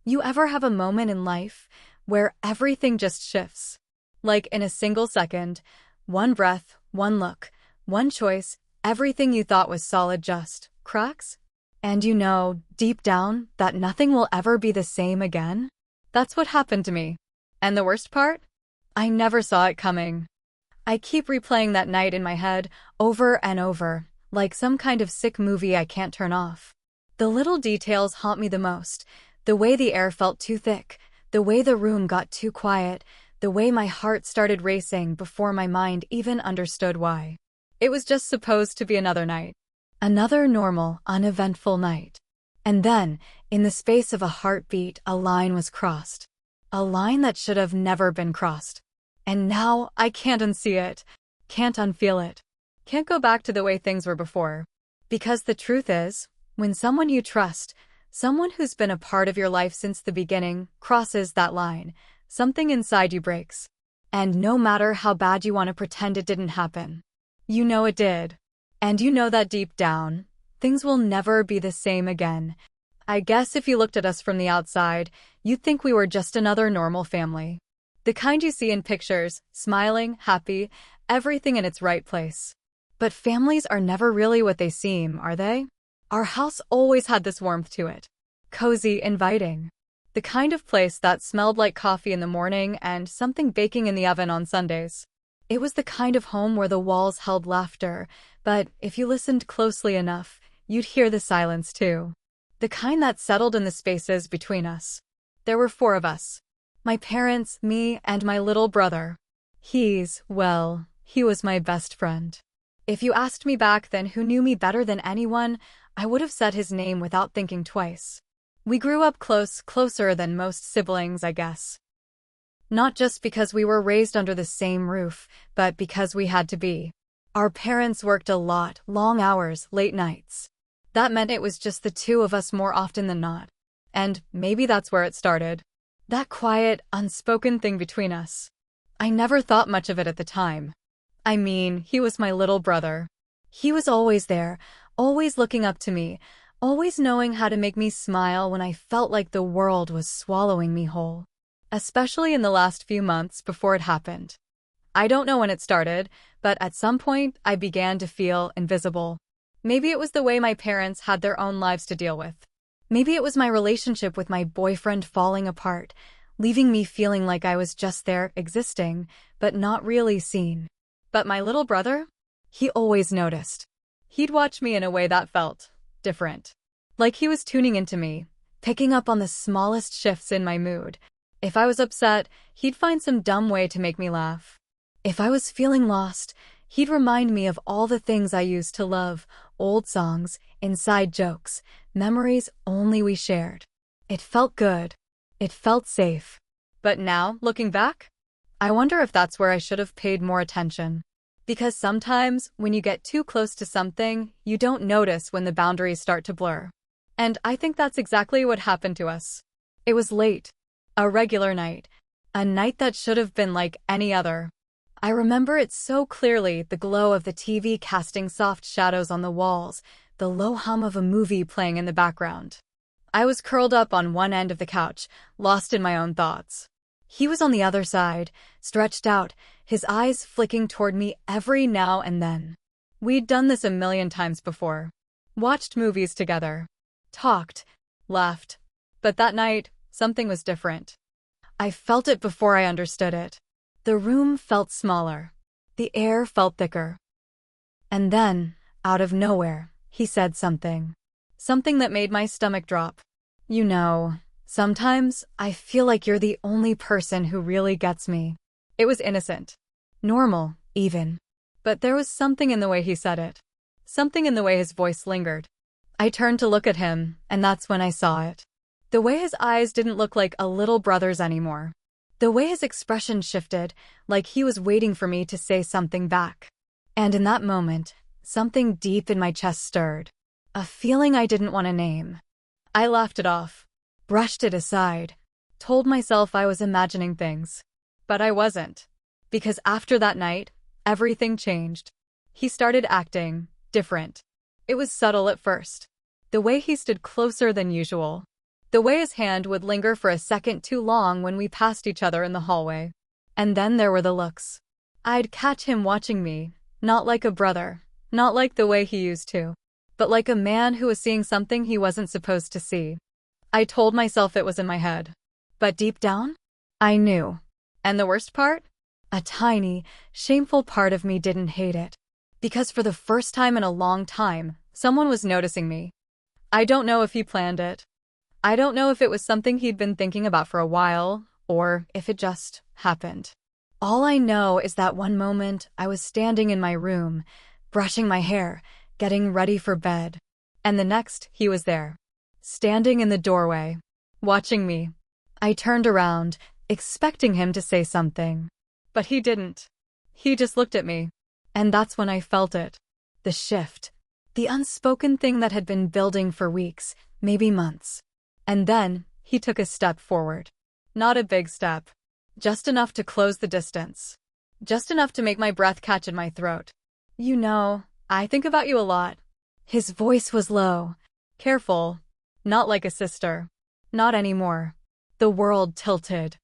You ever have a moment in life where everything just shifts? Like in a single second, one breath, one look, one choice, everything you thought was solid just cracks? And you know, deep down, that nothing will ever be the same again? That's what happened to me. And the worst part? I never saw it coming. I keep replaying that night in my head over and over, like some kind of sick movie I can't turn off. The little details haunt me the most. The way the air felt too thick, the way the room got too quiet, the way my heart started racing before my mind even understood why. It was just supposed to be another night. Another normal, uneventful night. And then, in the space of a heartbeat, a line was crossed. A line that should have never been crossed. And now, I can't unsee it. Can't unfeel it. Can't go back to the way things were before. Because the truth is, when someone you trust, someone who's been a part of your life since the beginning, crosses that line, something inside you breaks. And no matter how bad you want to pretend it didn't happen, you know it did. And you know that deep down, things will never be the same again. I guess if you looked at us from the outside, you'd think we were just another normal family. The kind you see in pictures, smiling, happy, everything in its right place. But families are never really what they seem, are they? Our house always had this warmth to it. Cozy, inviting. The kind of place that smelled like coffee in the morning and something baking in the oven on Sundays. It was the kind of home where the walls held laughter, but if you listened closely enough, you'd hear the silence too. The kind that settled in the spaces between us. There were 4 of us. My parents, me, and my little brother. He was my best friend. If you asked me back then who knew me better than anyone, I would have said his name without thinking twice. We grew up closer than most siblings, I guess. Not just because we were raised under the same roof, but because we had to be. Our parents worked a lot, long hours, late nights. That meant it was just the 2 of us more often than not. And maybe that's where it started. That quiet, unspoken thing between us. I never thought much of it at the time. I mean, he was my little brother. He was always there, always looking up to me, always knowing how to make me smile when I felt like the world was swallowing me whole. Especially in the last few months before it happened. I don't know when it started, but at some point I began to feel invisible. Maybe it was the way my parents had their own lives to deal with. Maybe it was my relationship with my boyfriend falling apart, leaving me feeling like I was just there, existing, but not really seen. But my little brother? He always noticed. He'd watch me in a way that felt different. Like he was tuning into me, picking up on the smallest shifts in my mood. If I was upset, he'd find some dumb way to make me laugh. If I was feeling lost, he'd remind me of all the things I used to love, old songs, inside jokes, memories only we shared. It felt good. It felt safe. But now, looking back, I wonder if that's where I should have paid more attention. Because sometimes, when you get too close to something, you don't notice when the boundaries start to blur. And I think that's exactly what happened to us. It was late. A regular night. A night that should have been like any other. I remember it so clearly, the glow of the TV casting soft shadows on the walls, the low hum of a movie playing in the background. I was curled up on one end of the couch, lost in my own thoughts. He was on the other side, stretched out, his eyes flicking toward me every now and then. We'd done this a million times before. Watched movies together. Talked. Laughed. But that night, something was different. I felt it before I understood it. The room felt smaller. The air felt thicker. And then, out of nowhere, he said something. Something that made my stomach drop. You know, sometimes I feel like you're the only person who really gets me. It was innocent. Normal, even. But there was something in the way he said it. Something in the way his voice lingered. I turned to look at him, and that's when I saw it. The way his eyes didn't look like a little brother's anymore. The way his expression shifted, like he was waiting for me to say something back. And in that moment, something deep in my chest stirred. A feeling I didn't want to name. I laughed it off, brushed it aside, told myself I was imagining things. But I wasn't. Because after that night, everything changed. He started acting different. It was subtle at first. The way he stood closer than usual. The way his hand would linger for a second too long when we passed each other in the hallway. And then there were the looks. I'd catch him watching me, not like a brother, not like the way he used to, but like a man who was seeing something he wasn't supposed to see. I told myself it was in my head. But deep down, I knew. And the worst part? A tiny, shameful part of me didn't hate it. Because for the first time in a long time, someone was noticing me. I don't know if he planned it. I don't know if it was something he'd been thinking about for a while, or if it just happened. All I know is that one moment I was standing in my room, brushing my hair, getting ready for bed. And the next, he was there, standing in the doorway, watching me. I turned around, expecting him to say something. But he didn't. He just looked at me. And that's when I felt it. The shift. The unspoken thing that had been building for weeks, maybe months. And then, he took a step forward. Not a big step. Just enough to close the distance. Just enough to make my breath catch in my throat. You know, I think about you a lot. His voice was low. Careful. Not like a sister. Not anymore. The world tilted.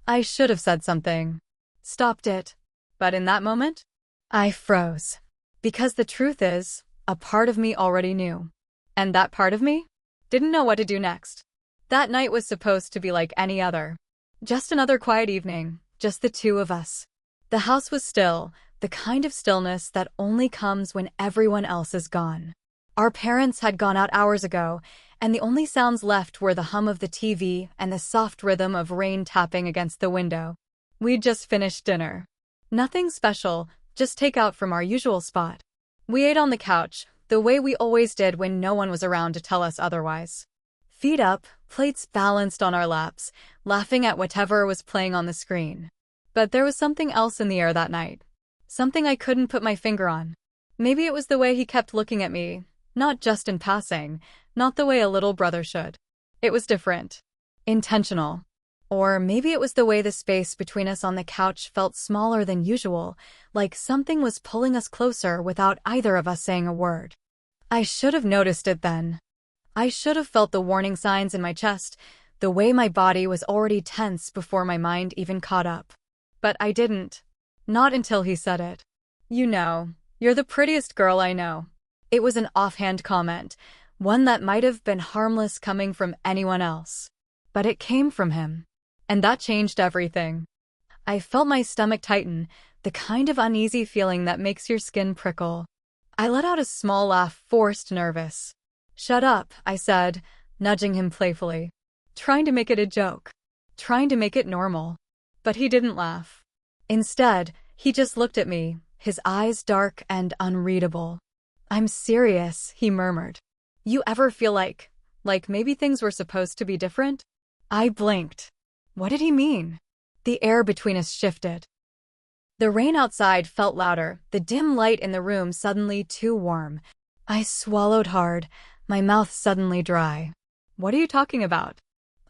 I should have said something. Stopped it. But in that moment, I froze. Because the truth is, a part of me already knew. And that part of me didn't know what to do next. That night was supposed to be like any other. Just another quiet evening, just the two of us. The house was still, the kind of stillness that only comes when everyone else is gone. Our parents had gone out hours ago, and the only sounds left were the hum of the TV and the soft rhythm of rain tapping against the window. We'd just finished dinner. Nothing special, just takeout from our usual spot. We ate on the couch, the way we always did when no one was around to tell us otherwise. Feet up, plates balanced on our laps, laughing at whatever was playing on the screen. But there was something else in the air that night. Something I couldn't put my finger on. Maybe it was the way he kept looking at me, not just in passing, not the way a little brother should. It was different. Intentional. Or maybe it was the way the space between us on the couch felt smaller than usual, like something was pulling us closer without either of us saying a word. I should have noticed it then. I should have felt the warning signs in my chest, the way my body was already tense before my mind even caught up. But I didn't. Not until he said it. You know, you're the prettiest girl I know. It was an offhand comment, one that might have been harmless coming from anyone else. But it came from him. And that changed everything. I felt my stomach tighten, the kind of uneasy feeling that makes your skin prickle. I let out a small laugh, forced nervous. Shut up, I said, nudging him playfully. Trying to make it a joke. Trying to make it normal. But he didn't laugh. Instead, he just looked at me, his eyes dark and unreadable. I'm serious, he murmured. You ever feel like maybe things were supposed to be different? I blinked. What did he mean? The air between us shifted. The rain outside felt louder, the dim light in the room suddenly too warm. I swallowed hard, my mouth suddenly dry. What are you talking about?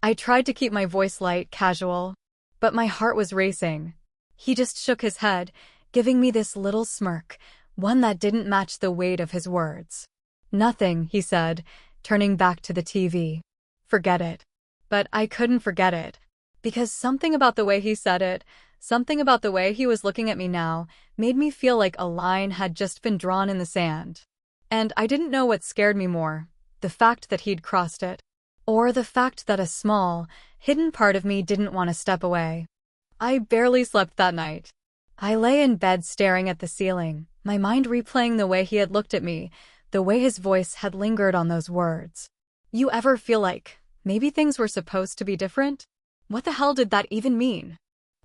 I tried to keep my voice light, casual, but my heart was racing. He just shook his head, giving me this little smirk, one that didn't match the weight of his words. Nothing, he said, turning back to the TV. Forget it. But I couldn't forget it. Because something about the way he said it, something about the way he was looking at me now, made me feel like a line had just been drawn in the sand. And I didn't know what scared me more, the fact that he'd crossed it, or the fact that a small, hidden part of me didn't want to step away. I barely slept that night. I lay in bed staring at the ceiling, my mind replaying the way he had looked at me, the way his voice had lingered on those words. You ever feel like maybe things were supposed to be different? What the hell did that even mean?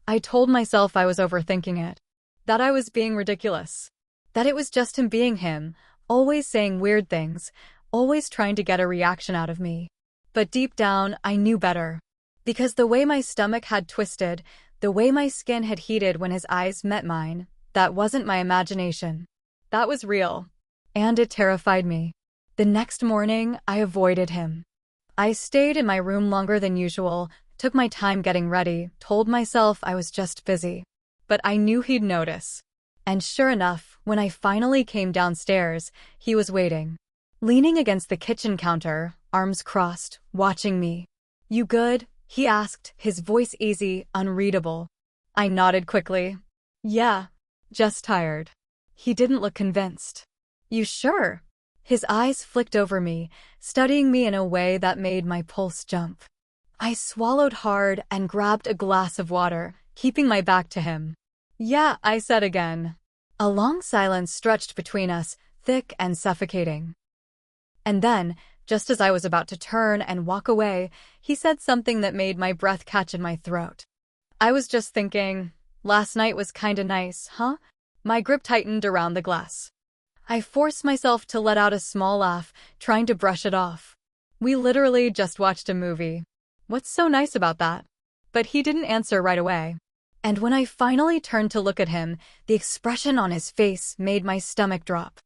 I told myself I was overthinking it, that I was being ridiculous, that it was just him being him, always saying weird things, always trying to get a reaction out of me. But deep down, I knew better. Because the way my stomach had twisted, the way my skin had heated when his eyes met mine, that wasn't my imagination. That was real. And it terrified me. The next morning, I avoided him. I stayed in my room longer than usual, took my time getting ready, told myself I was just busy. But I knew he'd notice. And sure enough, when I finally came downstairs, he was waiting. leaning against the kitchen counter, arms crossed, watching me. "You good?" he asked, his voice easy, unreadable. I nodded quickly. "Yeah, just tired." He didn't look convinced. "You sure?" His eyes flicked over me, studying me in a way that made my pulse jump. I swallowed hard and grabbed a glass of water, keeping my back to him. "Yeah," I said again. A long silence stretched between us, thick and suffocating. And then, just as I was about to turn and walk away, he said something that made my breath catch in my throat. "I was just thinking, last night was kinda nice, huh?" My grip tightened around the glass. I forced myself to let out a small laugh, trying to brush it off. "We literally just watched a movie. What's so nice about that?" But he didn't answer right away. And when I finally turned to look at him, the expression on his face made my stomach drop.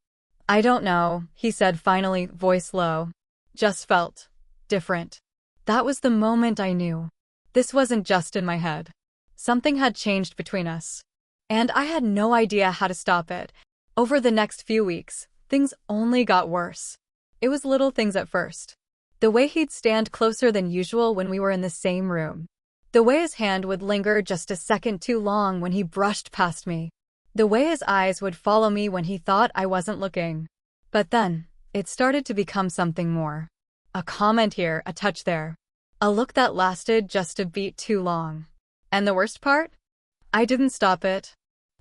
"I don't know," he said finally, voice low. "Just felt different." That was the moment I knew. This wasn't just in my head. Something had changed between us. And I had no idea how to stop it. Over the next few weeks, things only got worse. It was little things at first. The way he'd stand closer than usual when we were in the same room. The way his hand would linger just a second too long when he brushed past me. The way his eyes would follow me when he thought I wasn't looking. But then, it started to become something more. A comment here, a touch there. A look that lasted just a beat too long. And the worst part? I didn't stop it.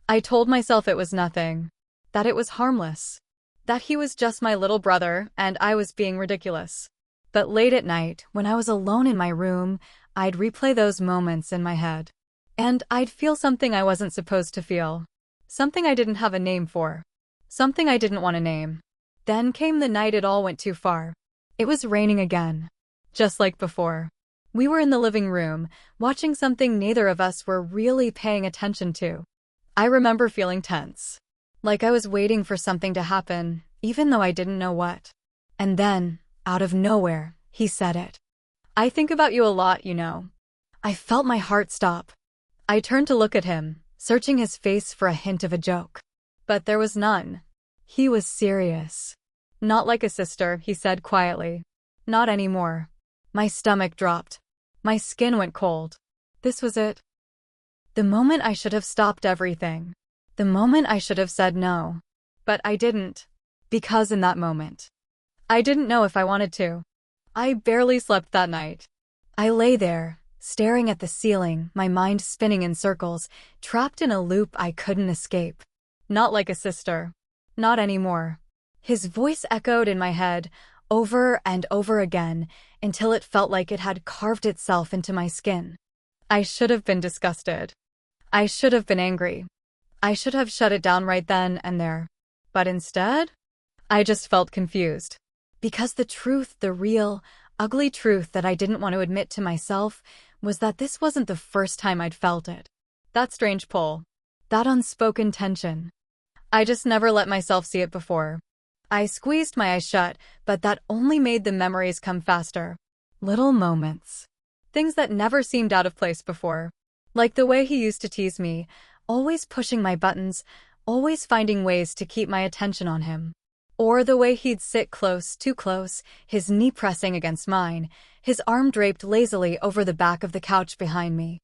I told myself it was nothing. That it was harmless. That he was just my little brother, and I was being ridiculous. But late at night, when I was alone in my room, I'd replay those moments in my head. And I'd feel something I wasn't supposed to feel. Something I didn't have a name for. Something I didn't want to name. Then came the night it all went too far. It was raining again. Just like before. We were in the living room, watching something neither of us were really paying attention to. I remember feeling tense. Like I was waiting for something to happen, even though I didn't know what. And then, out of nowhere, he said it. "I think about you a lot, you know." I felt my heart stop. I turned to look at him, searching his face for a hint of a joke. But there was none. He was serious. "Not like a sister," he said quietly. "Not anymore." My stomach dropped. My skin went cold. This was it. The moment I should have stopped everything. The moment I should have said no. But I didn't. Because in that moment, I didn't know if I wanted to. I barely slept that night. I lay there, staring at the ceiling, my mind spinning in circles, trapped in a loop I couldn't escape. Not like a sister. Not anymore. His voice echoed in my head, over and over again, until it felt like it had carved itself into my skin. I should have been disgusted. I should have been angry. I should have shut it down right then and there. But instead, I just felt confused. Because the truth, the real, ugly truth that I didn't want to admit to myself, was that this wasn't the first time I'd felt it. That strange pull. That unspoken tension. I just never let myself see it before. I squeezed my eyes shut, but that only made the memories come faster. Little moments. Things that never seemed out of place before. Like the way he used to tease me, always pushing my buttons, always finding ways to keep my attention on him. Or the way he'd sit close, too close, his knee pressing against mine, his arm draped lazily over the back of the couch behind me.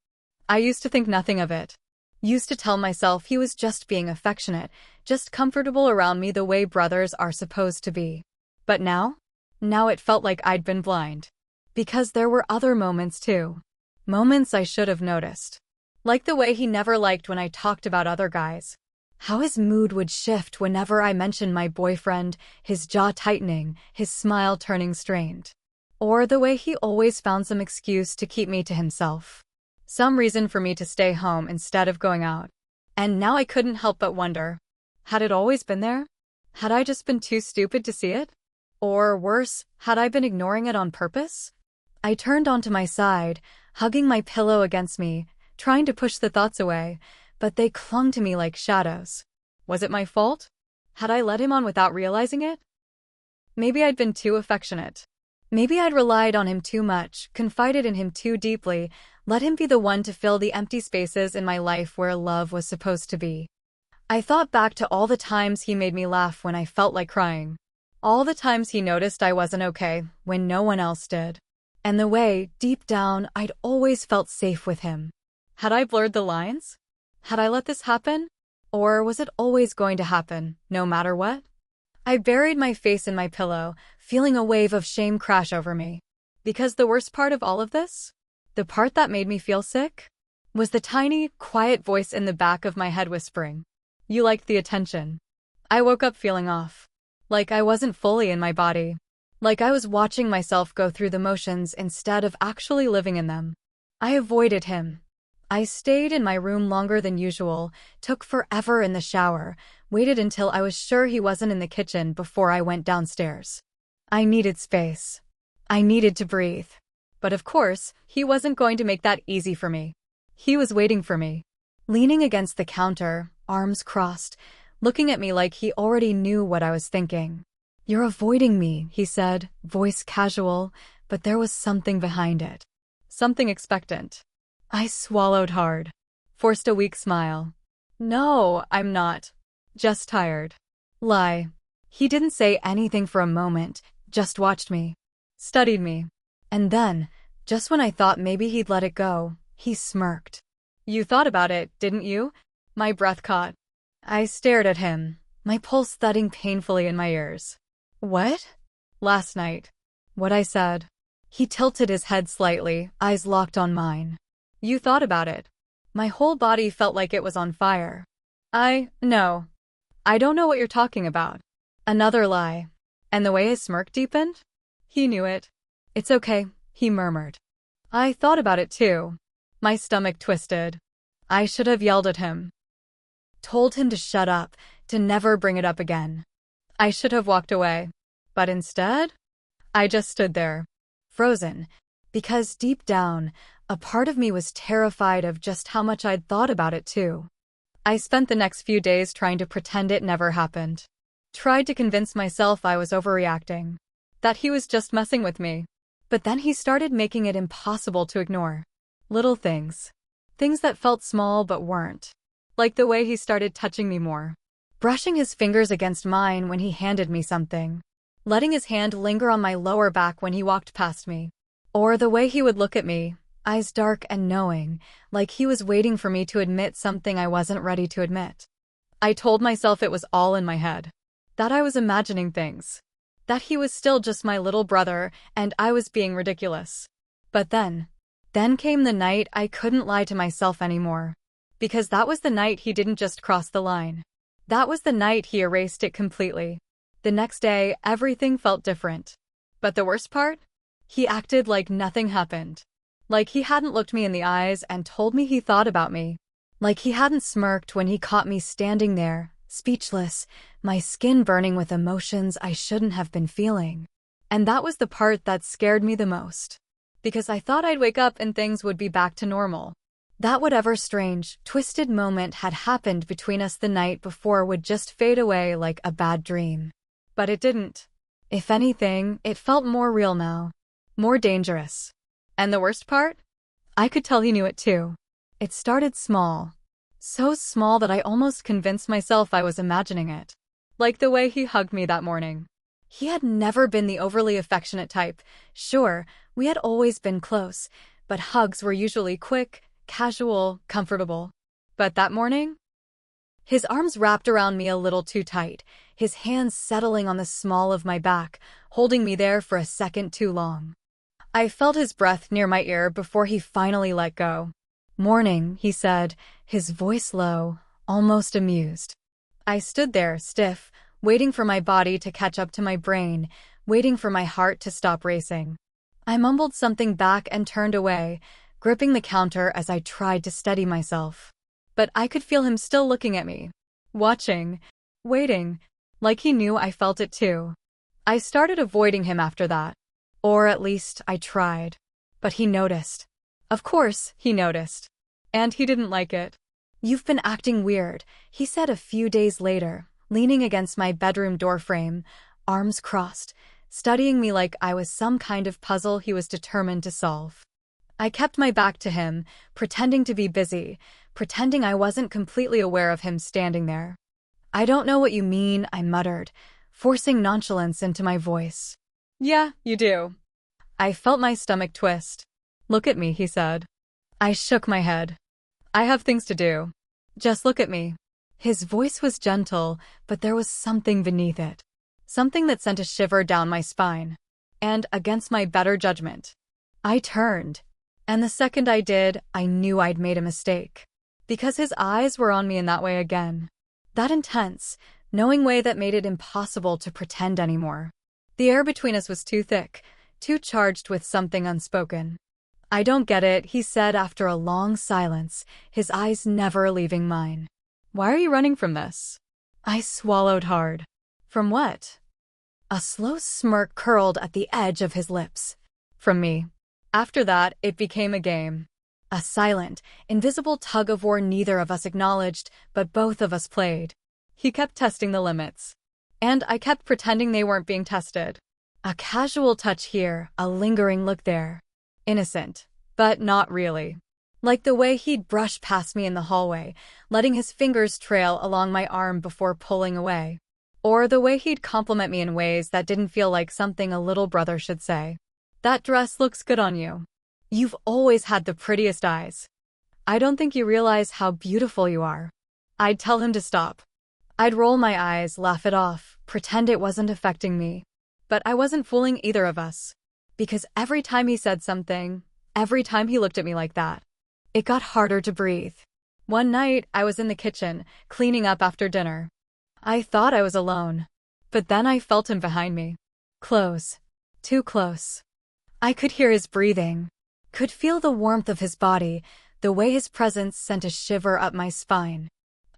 I used to think nothing of it. Used to tell myself he was just being affectionate, just comfortable around me the way brothers are supposed to be. But now it felt like I'd been blind. Because there were other moments too. Moments I should have noticed. Like the way he never liked when I talked about other guys. How his mood would shift whenever I mentioned my boyfriend, his jaw tightening, his smile turning strained. Or the way he always found some excuse to keep me to himself. Some reason for me to stay home instead of going out. And now I couldn't help but wonder. Had it always been there? Had I just been too stupid to see it? Or worse, had I been ignoring it on purpose? I turned onto my side, hugging my pillow against me, trying to push the thoughts away, but they clung to me like shadows. Was it my fault? Had I led him on without realizing it? Maybe I'd been too affectionate. Maybe I'd relied on him too much, confided in him too deeply, let him be the one to fill the empty spaces in my life where love was supposed to be. I thought back to all the times he made me laugh when I felt like crying. All the times he noticed I wasn't okay when no one else did. And the way, deep down, I'd always felt safe with him. Had I blurred the lines? Had I let this happen? Or was it always going to happen, no matter what? I buried my face in my pillow, feeling a wave of shame crash over me. Because the worst part of all of this, the part that made me feel sick, was the tiny, quiet voice in the back of my head whispering, "You liked the attention." I woke up feeling off. Like I wasn't fully in my body. Like I was watching myself go through the motions instead of actually living in them. I avoided him. I stayed in my room longer than usual, took forever in the shower, waited until I was sure he wasn't in the kitchen before I went downstairs. I needed space. I needed to breathe. But of course, he wasn't going to make that easy for me. He was waiting for me, leaning against the counter, arms crossed, looking at me like he already knew what I was thinking. "You're avoiding me," he said, voice casual, but there was something behind it. Something expectant. I swallowed hard, forced a weak smile. "No, I'm not. Just tired." Lie. He didn't say anything for a moment, just watched me, studied me. And then, just when I thought maybe he'd let it go, he smirked. "You thought about it, didn't you?" My breath caught. I stared at him, my pulse thudding painfully in my ears. "What?" "Last night." What I said. He tilted his head slightly, eyes locked on mine. "You thought about it." My whole body felt like it was on fire. No. I don't know what you're talking about." Another lie. And the way his smirk deepened? He knew it. "It's okay," he murmured. I thought about it too. My stomach twisted. I should have yelled at him. Told him to shut up, to never bring it up again. I should have walked away. But instead, I just stood there, frozen, because deep down, a part of me was terrified of just how much I'd thought about it too. I spent the next few days trying to pretend it never happened. Tried to convince myself I was overreacting, that he was just messing with me. But then he started making it impossible to ignore. Little things. Things that felt small but weren't. Like the way he started touching me more. Brushing his fingers against mine when he handed me something. Letting his hand linger on my lower back when he walked past me. Or the way he would look at me, eyes dark and knowing, like he was waiting for me to admit something I wasn't ready to admit. I told myself it was all in my head. That I was imagining things. That he was still just my little brother and I was being ridiculous. But then came the night I couldn't lie to myself anymore. Because that was the night he didn't just cross the line. That was the night he erased it completely. The next day, everything felt different. But the worst part? He acted like nothing happened. Like he hadn't looked me in the eyes and told me he thought about me. Like he hadn't smirked when he caught me standing there, speechless, my skin burning with emotions I shouldn't have been feeling. And that was the part that scared me the most. Because I thought I'd wake up and things would be back to normal. That whatever strange, twisted moment had happened between us the night before would just fade away like a bad dream. But it didn't. If anything, it felt more real now. More dangerous. And the worst part? I could tell he knew it too. It started small. So small that I almost convinced myself I was imagining it. Like the way he hugged me that morning. He had never been the overly affectionate type. Sure, we had always been close, but hugs were usually quick, casual, comfortable. But that morning? His arms wrapped around me a little too tight, his hands settling on the small of my back, holding me there for a second too long. I felt his breath near my ear before he finally let go. "Morning," he said, his voice low, almost amused. I stood there, stiff, waiting for my body to catch up to my brain, waiting for my heart to stop racing. I mumbled something back and turned away, gripping the counter as I tried to steady myself. But I could feel him still looking at me. Watching. Waiting. Like he knew I felt it too. I started avoiding him after that. Or at least, I tried. But he noticed. Of course, he noticed. And he didn't like it. "You've been acting weird," he said a few days later, leaning against my bedroom doorframe, arms crossed, studying me like I was some kind of puzzle he was determined to solve. I kept my back to him, pretending to be busy, pretending I wasn't completely aware of him standing there. "I don't know what you mean," I muttered, forcing nonchalance into my voice. "Yeah, you do." I felt my stomach twist. "Look at me," he said. I shook my head. "I have things to do. Just look at me." His voice was gentle, but there was something beneath it. Something that sent a shiver down my spine. And against my better judgment, I turned. And the second I did, I knew I'd made a mistake. Because his eyes were on me in that way again. That intense, knowing way that made it impossible to pretend anymore. The air between us was too thick, too charged with something unspoken. "I don't get it," he said after a long silence, his eyes never leaving mine. "Why are you running from this?" I swallowed hard. "From what?" A slow smirk curled at the edge of his lips. "From me." After that, it became a game. A silent, invisible tug-of-war neither of us acknowledged, but both of us played. He kept testing the limits. And I kept pretending they weren't being tested. A casual touch here, a lingering look there. Innocent, but not really. Like the way he'd brush past me in the hallway, letting his fingers trail along my arm before pulling away. Or the way he'd compliment me in ways that didn't feel like something a little brother should say. "That dress looks good on you. You've always had the prettiest eyes. I don't think you realize how beautiful you are." I'd tell him to stop. I'd roll my eyes, laugh it off, pretend it wasn't affecting me. But I wasn't fooling either of us. Because every time he said something, every time he looked at me like that, it got harder to breathe. One night, I was in the kitchen, cleaning up after dinner. I thought I was alone. But then I felt him behind me. Close. Too close. I could hear his breathing. Could feel the warmth of his body, the way his presence sent a shiver up my spine.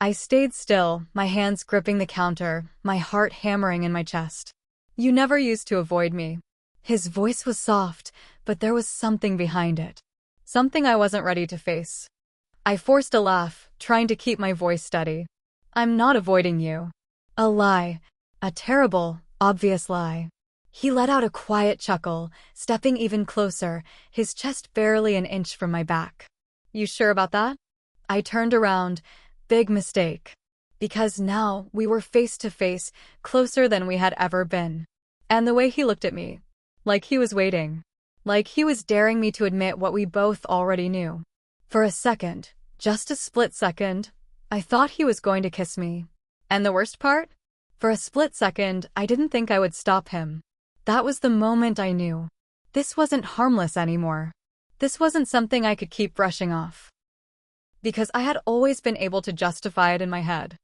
I stayed still, my hands gripping the counter, my heart hammering in my chest. "You never used to avoid me." His voice was soft, but there was something behind it. Something I wasn't ready to face. I forced a laugh, trying to keep my voice steady. "I'm not avoiding you." A lie. A terrible, obvious lie. He let out a quiet chuckle, stepping even closer, his chest barely an inch from my back. "You sure about that?" I turned around. Big mistake. Because now we were face to face, closer than we had ever been. And the way he looked at me, like he was waiting. Like he was daring me to admit what we both already knew. For a second, just a split second, I thought he was going to kiss me. And the worst part? For a split second, I didn't think I would stop him. That was the moment I knew. This wasn't harmless anymore. This wasn't something I could keep brushing off. Because I had always been able to justify it in my head.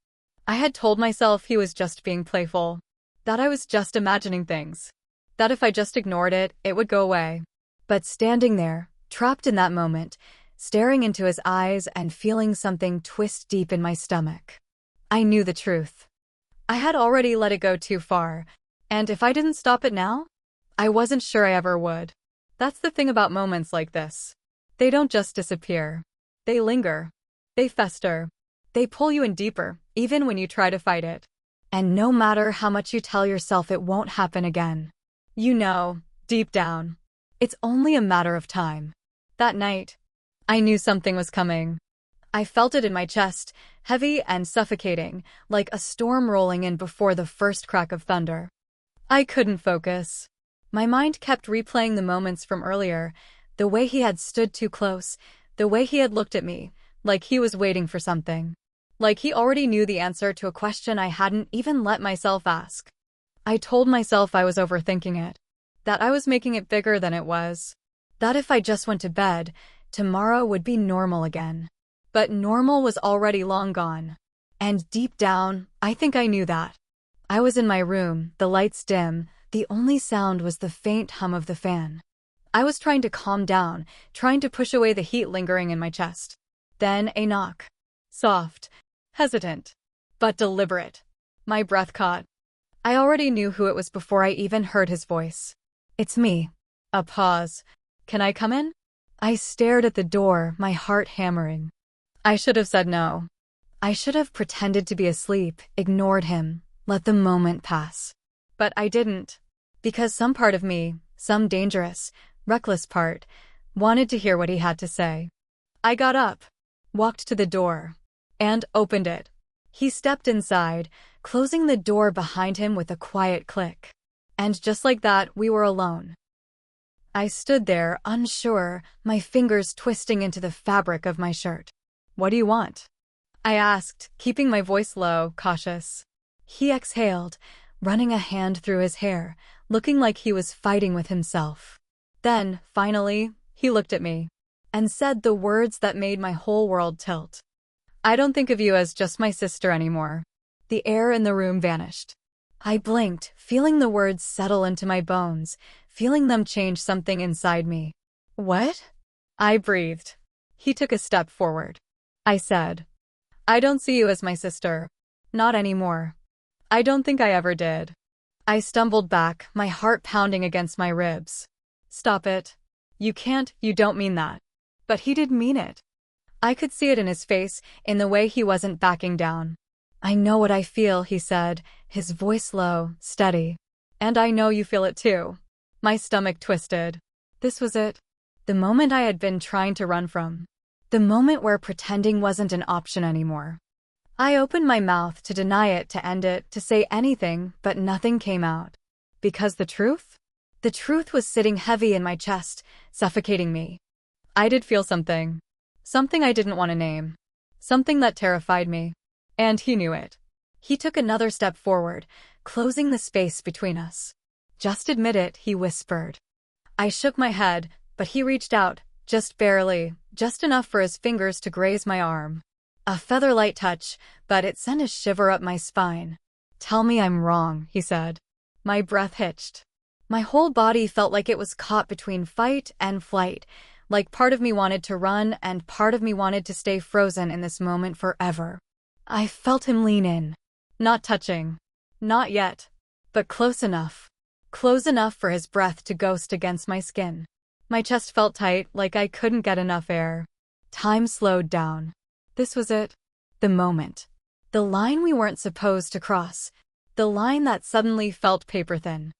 I had told myself he was just being playful. That I was just imagining things. That if I just ignored it, it would go away. But standing there, trapped in that moment, staring into his eyes and feeling something twist deep in my stomach, I knew the truth. I had already let it go too far. And if I didn't stop it now, I wasn't sure I ever would. That's the thing about moments like this. They don't just disappear. They linger. They fester. They pull you in deeper, even when you try to fight it. And no matter how much you tell yourself it won't happen again, you know, deep down, it's only a matter of time. That night, I knew something was coming. I felt it in my chest, heavy and suffocating, like a storm rolling in before the first crack of thunder. I couldn't focus. My mind kept replaying the moments from earlier, the way he had stood too close, the way he had looked at me, like he was waiting for something. Like he already knew the answer to a question I hadn't even let myself ask. I told myself I was overthinking it. That I was making it bigger than it was. That if I just went to bed, tomorrow would be normal again. But normal was already long gone. And deep down, I think I knew that. I was in my room, the lights dim, the only sound was the faint hum of the fan. I was trying to calm down, trying to push away the heat lingering in my chest. Then a knock. Soft, hesitant, but deliberate. My breath caught. I already knew who it was before I even heard his voice. "It's me." A pause. "Can I come in?" I stared at the door, my heart hammering. I should have said no. I should have pretended to be asleep, ignored him, let the moment pass. But I didn't. Because some part of me, some dangerous, reckless part, wanted to hear what he had to say. I got up, walked to the door, and opened it. He stepped inside, closing the door behind him with a quiet click. And just like that, we were alone. I stood there, unsure, my fingers twisting into the fabric of my shirt. "What do you want?" I asked, keeping my voice low, cautious. He exhaled, running a hand through his hair, looking like he was fighting with himself. Then, finally, he looked at me and said the words that made my whole world tilt. "I don't think of you as just my sister anymore." The air in the room vanished. I blinked, feeling the words settle into my bones, feeling them change something inside me. "What?" I breathed. He took a step forward. I said, "I don't see you as my sister. Not anymore. I don't think I ever did." I stumbled back, my heart pounding against my ribs. "Stop it. You can't, you don't mean that." But he did mean it. I could see it in his face, in the way he wasn't backing down. "I know what I feel," he said, his voice low, steady. "And I know you feel it too." My stomach twisted. This was it. The moment I had been trying to run from. The moment where pretending wasn't an option anymore. I opened my mouth to deny it, to end it, to say anything, but nothing came out. Because the truth? The truth was sitting heavy in my chest, suffocating me. I did feel something. Something I didn't want to name. Something that terrified me. And he knew it. He took another step forward, closing the space between us. "Just admit it," he whispered. I shook my head, but he reached out, just barely, just enough for his fingers to graze my arm. A feather-light touch, but it sent a shiver up my spine. "Tell me I'm wrong," he said. My breath hitched. My whole body felt like it was caught between fight and flight, like part of me wanted to run and part of me wanted to stay frozen in this moment forever. I felt him lean in. Not touching. Not yet. But close enough. Close enough for his breath to ghost against my skin. My chest felt tight, like I couldn't get enough air. Time slowed down. This was it. The moment. The line we weren't supposed to cross. The line that suddenly felt paper-thin.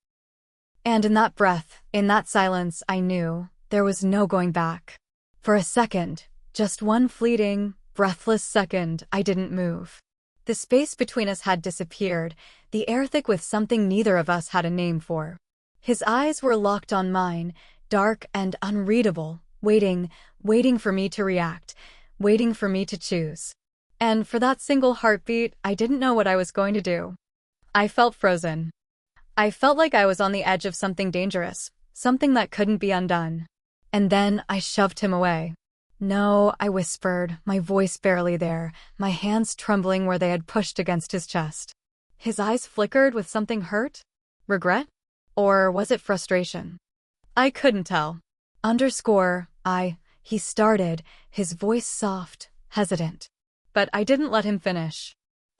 And in that breath, in that silence, I knew there was no going back. For a second, just one fleeting, breathless second, I didn't move. The space between us had disappeared, the air thick with something neither of us had a name for. His eyes were locked on mine, dark and unreadable, waiting for me to react, waiting for me to choose. And for that single heartbeat, I didn't know what I was going to do. I felt frozen. I felt like I was on the edge of something dangerous, something that couldn't be undone. And then I shoved him away. "No," I whispered, my voice barely there, my hands trembling where they had pushed against his chest. His eyes flickered with something hurt? Regret? Or was it frustration? I couldn't tell. He started, his voice soft, hesitant. But I didn't let him finish.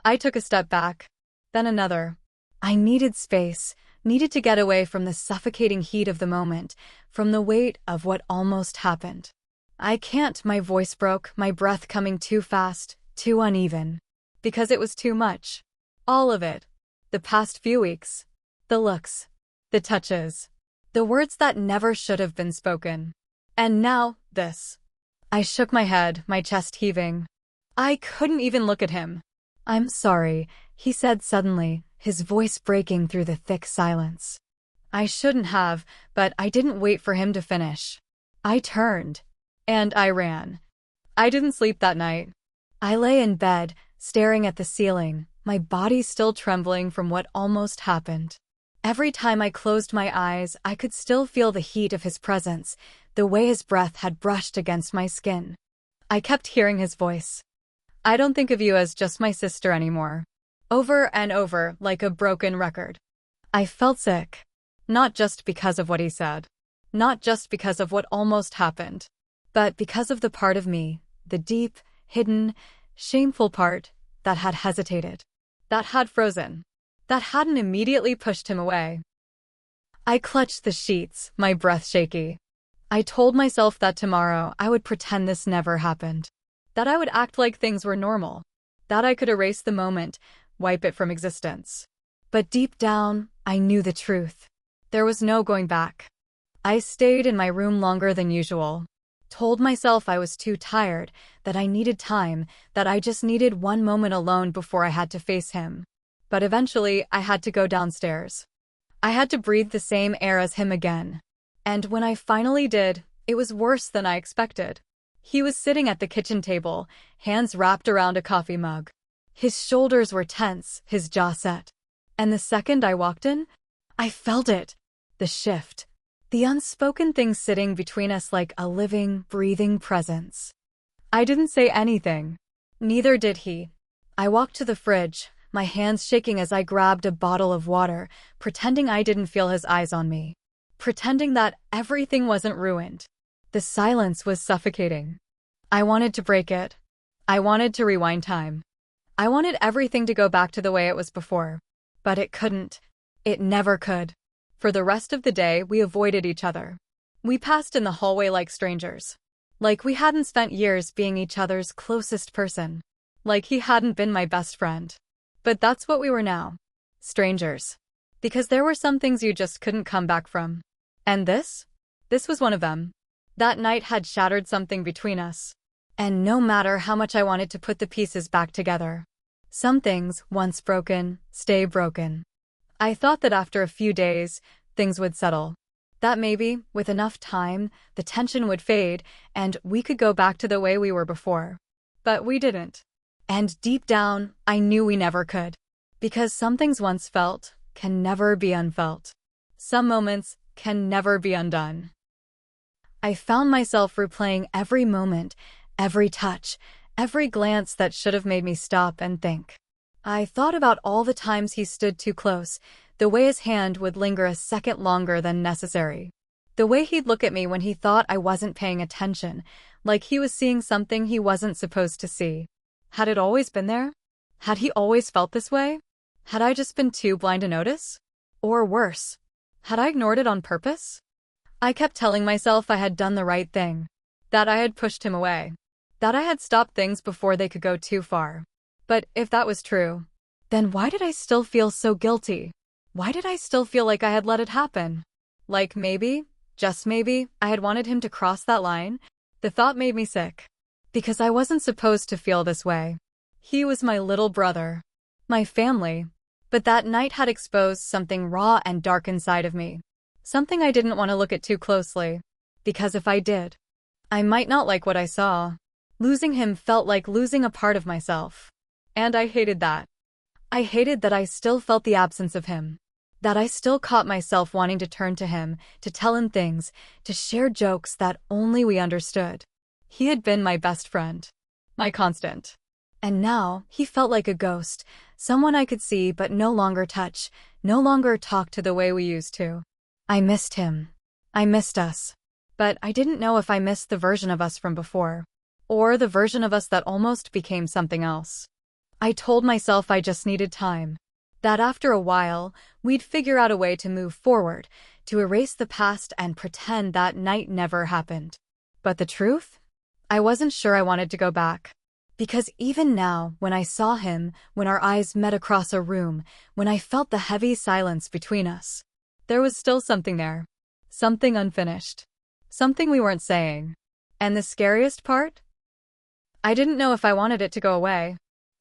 I took a step back, then another. I needed space, needed to get away from the suffocating heat of the moment, from the weight of what almost happened. "I can't," my voice broke, my breath coming too fast, too uneven. Because it was too much. All of it. The past few weeks. The looks. The touches. The words that never should have been spoken. And now, this. I shook my head, my chest heaving. I couldn't even look at him. "I'm sorry," he said suddenly, his voice breaking through the thick silence. I shouldn't have, but I didn't wait for him to finish. I turned. And I ran. I didn't sleep that night. I lay in bed, staring at the ceiling, my body still trembling from what almost happened. Every time I closed my eyes, I could still feel the heat of his presence, the way his breath had brushed against my skin. I kept hearing his voice. "I don't think of you as just my sister anymore." Over and over, like a broken record. I felt sick. Not just because of what he said. Not just because of what almost happened. But because of the part of me, the deep, hidden, shameful part, that had hesitated. That had frozen. That hadn't immediately pushed him away. I clutched the sheets, my breath shaky. I told myself that tomorrow I would pretend this never happened. That I would act like things were normal. That I could erase the moment, wipe it from existence. But deep down, I knew the truth. There was no going back. I stayed in my room longer than usual. Told myself I was too tired, that I needed time, that I just needed one moment alone before I had to face him. But eventually, I had to go downstairs. I had to breathe the same air as him again. And when I finally did, it was worse than I expected. He was sitting at the kitchen table, hands wrapped around a coffee mug. His shoulders were tense, his jaw set. And the second I walked in, I felt it. The shift. The unspoken thing sitting between us like a living, breathing presence. I didn't say anything. Neither did he. I walked to the fridge, my hands shaking as I grabbed a bottle of water, pretending I didn't feel his eyes on me. Pretending that everything wasn't ruined. The silence was suffocating. I wanted to break it. I wanted to rewind time. I wanted everything to go back to the way it was before. But it couldn't. It never could. For the rest of the day, we avoided each other. We passed in the hallway like strangers. Like we hadn't spent years being each other's closest person. Like he hadn't been my best friend. But that's what we were now. Strangers. Because there were some things you just couldn't come back from. And this? This was one of them. That night had shattered something between us. And no matter how much I wanted to put the pieces back together, some things, once broken, stay broken. I thought that after a few days, things would settle. That maybe, with enough time, the tension would fade, and we could go back to the way we were before. But we didn't. And deep down, I knew we never could. Because some things once felt can never be unfelt. Some moments can never be undone. I found myself replaying every moment, every touch, every glance that should have made me stop and think. I thought about all the times he stood too close, the way his hand would linger a second longer than necessary. The way he'd look at me when he thought I wasn't paying attention, like he was seeing something he wasn't supposed to see. Had it always been there? Had he always felt this way? Had I just been too blind to notice? Or worse, had I ignored it on purpose? I kept telling myself I had done the right thing, that I had pushed him away, that I had stopped things before they could go too far. But if that was true, then why did I still feel so guilty? Why did I still feel like I had let it happen? Like maybe, just maybe, I had wanted him to cross that line? The thought made me sick. Because I wasn't supposed to feel this way. He was my little brother. My family. But that night had exposed something raw and dark inside of me. Something I didn't want to look at too closely. Because if I did, I might not like what I saw. Losing him felt like losing a part of myself. And I hated that. I hated that I still felt the absence of him. That I still caught myself wanting to turn to him, to tell him things, to share jokes that only we understood. He had been my best friend. My constant. And now, he felt like a ghost, someone I could see but no longer touch, no longer talk to the way we used to. I missed him. I missed us. But I didn't know if I missed the version of us from before. Or the version of us that almost became something else. I told myself I just needed time. That after a while, we'd figure out a way to move forward, to erase the past and pretend that night never happened. But the truth? I wasn't sure I wanted to go back. Because even now, when I saw him, when our eyes met across a room, when I felt the heavy silence between us, there was still something there. Something unfinished. Something we weren't saying. And the scariest part? I didn't know if I wanted it to go away.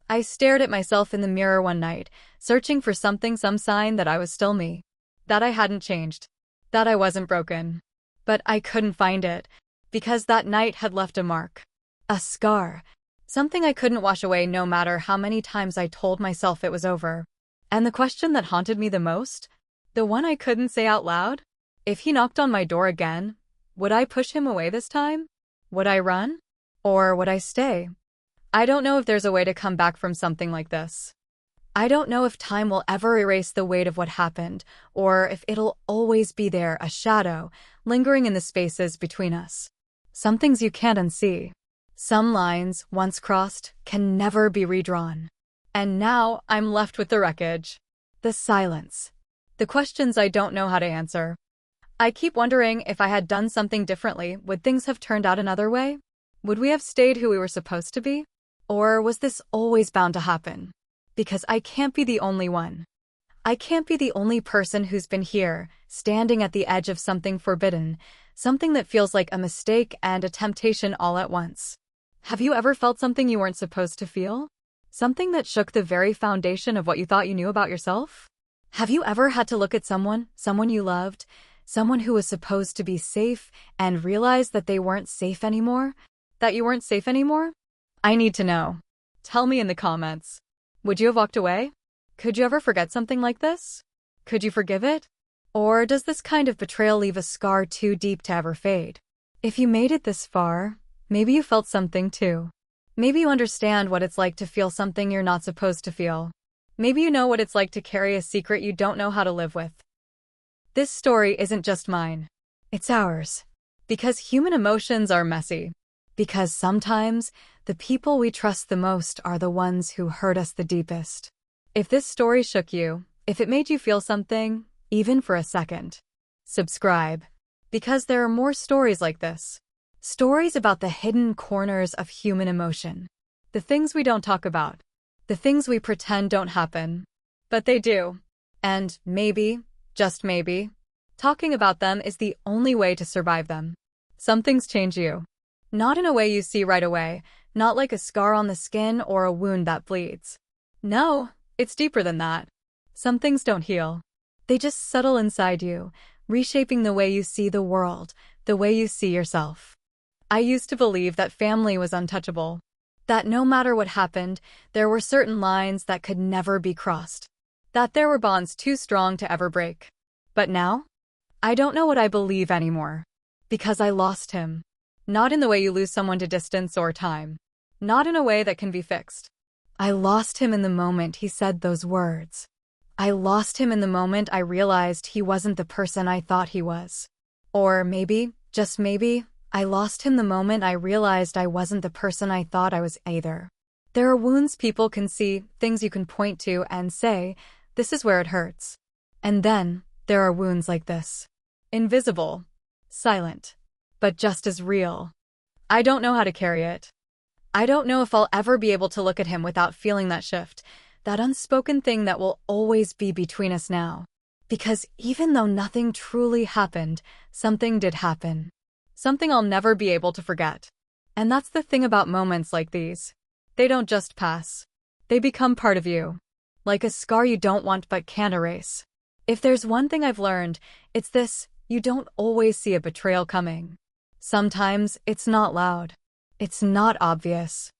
I stared at myself in the mirror one night, searching for something, some sign that I was still me. That I hadn't changed. That I wasn't broken. But I couldn't find it. Because that night had left a mark. A scar. Something I couldn't wash away no matter how many times I told myself it was over. And the question that haunted me the most? The one I couldn't say out loud? If he knocked on my door again, would I push him away this time? Would I run? Or would I stay? I don't know if there's a way to come back from something like this. I don't know if time will ever erase the weight of what happened, or if it'll always be there, a shadow, lingering in the spaces between us. Some things you can't unsee. Some lines, once crossed, can never be redrawn. And now, I'm left with the wreckage. The silence. The questions I don't know how to answer. I keep wondering if I had done something differently, would things have turned out another way? Would we have stayed who we were supposed to be? Or was this always bound to happen? Because I can't be the only one. I can't be the only person who's been here, standing at the edge of something forbidden, something that feels like a mistake and a temptation all at once. Have you ever felt something you weren't supposed to feel? Something that shook the very foundation of what you thought you knew about yourself? Have you ever had to look at someone you loved, someone who was supposed to be safe, and realize that they weren't safe anymore? That you weren't safe anymore? I need to know. Tell me in the comments. Would you have walked away? Could you ever forget something like this? Could you forgive it? Or does this kind of betrayal leave a scar too deep to ever fade? If you made it this far, maybe you felt something too. Maybe you understand what it's like to feel something you're not supposed to feel. Maybe you know what it's like to carry a secret you don't know how to live with. This story isn't just mine. It's ours. Because human emotions are messy. Because sometimes, the people we trust the most are the ones who hurt us the deepest. If this story shook you, if it made you feel something, even for a second, subscribe. Because there are more stories like this. Stories about the hidden corners of human emotion. The things we don't talk about. The things we pretend don't happen. But they do. And maybe, just maybe, talking about them is the only way to survive them. Some things change you. Not in a way you see right away, not like a scar on the skin or a wound that bleeds. No, it's deeper than that. Some things don't heal. They just settle inside you, reshaping the way you see the world, the way you see yourself. I used to believe that family was untouchable. That no matter what happened, there were certain lines that could never be crossed. That there were bonds too strong to ever break. But now? I don't know what I believe anymore. Because I lost him. Not in the way you lose someone to distance or time. Not in a way that can be fixed. I lost him in the moment he said those words. I lost him in the moment I realized he wasn't the person I thought he was. Or maybe, just maybe, I lost him the moment I realized I wasn't the person I thought I was either. There are wounds people can see, things you can point to and say, this is where it hurts. And then, there are wounds like this. Invisible. Silent. But just as real. I don't know how to carry it. I don't know if I'll ever be able to look at him without feeling that shift, that unspoken thing that will always be between us now. Because even though nothing truly happened, something did happen. Something I'll never be able to forget. And that's the thing about moments like these. They don't just pass. They become part of you. Like a scar you don't want but can't erase. If there's one thing I've learned, it's this: you don't always see a betrayal coming. Sometimes it's not loud. It's not obvious.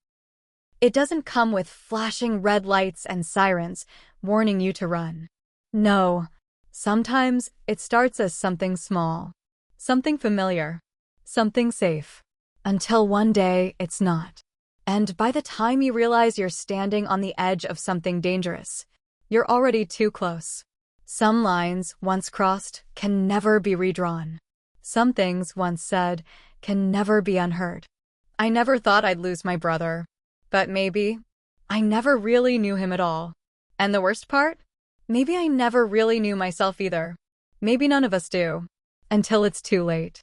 It doesn't come with flashing red lights and sirens warning you to run. No. Sometimes it starts as something small. Something familiar. Something safe. Until one day it's not. And by the time you realize you're standing on the edge of something dangerous, you're already too close. Some lines, once crossed, can never be redrawn. Some things, once said, can never be unheard. I never thought I'd lose my brother. But maybe I never really knew him at all. And the worst part? Maybe I never really knew myself either. Maybe none of us do. Until it's too late.